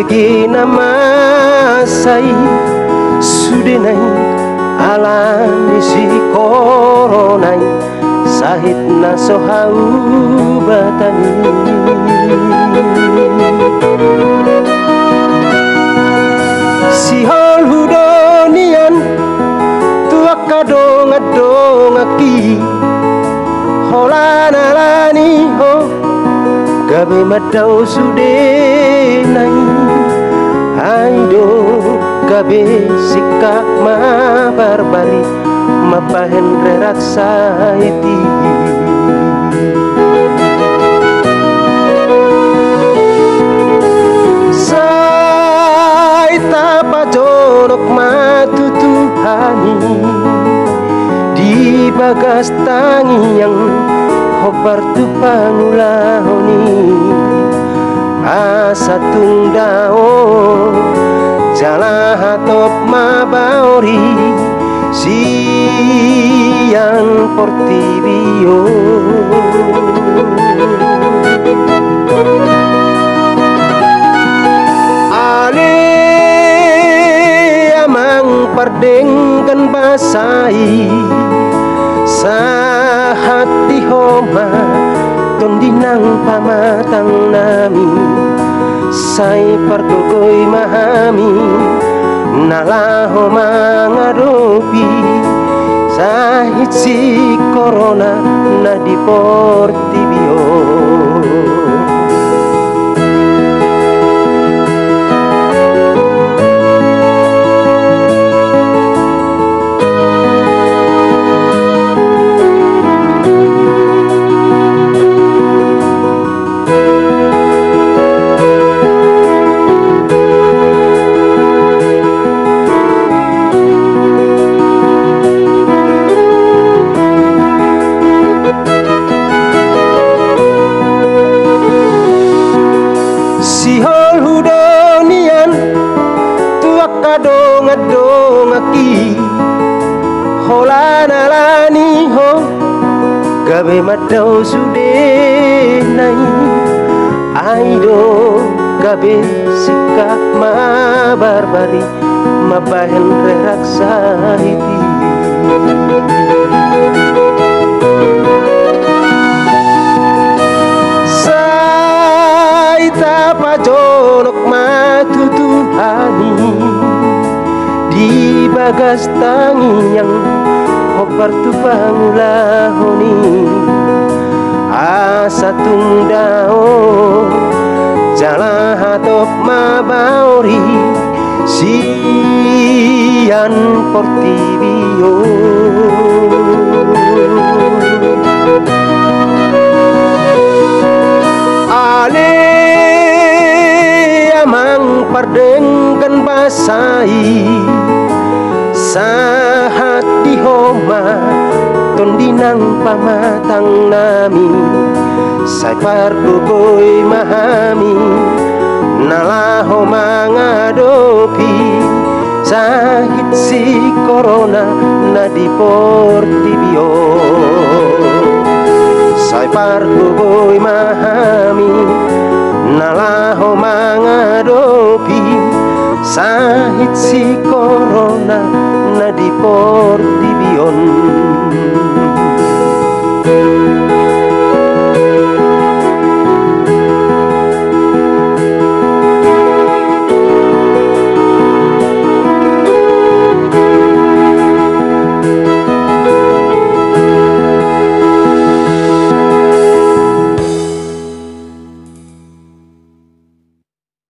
Gigi nama sai sudenai alami si koronai sahit na sohau batani si hol hudonian tua kadong adong aki holana lani ho gabe madau sudenai aido gabe sikak ma barbari mapahen raksa iti sai tapa jorok matutuhani di bagas tangi yang hobar tu pangulahoni asa tundao jala hatop mabaori siang portibio ale amang pardengkan basai sahati homa tondinang pamatang nami sai pargogoy mahami nalaho mangadopi sahit si corona na di portibio si hol hudonian tua kadong adong aki holana lani ho gabe madau sudenai aido gabe sikak ma barbari mabahen raksa iti tapa jonok matutuhani di bagas tangi yang hobar tu pangulahoni asa tundao jala hatop mabaori sian portibio ale amang pardengkan basai sahat di homa tondinang pamatang nami sai pargogoy mahami nalaho mangadopi sahit si corona na di portibio sai pargogoy mahami nalaho mangadopi sahit si corona na di portibion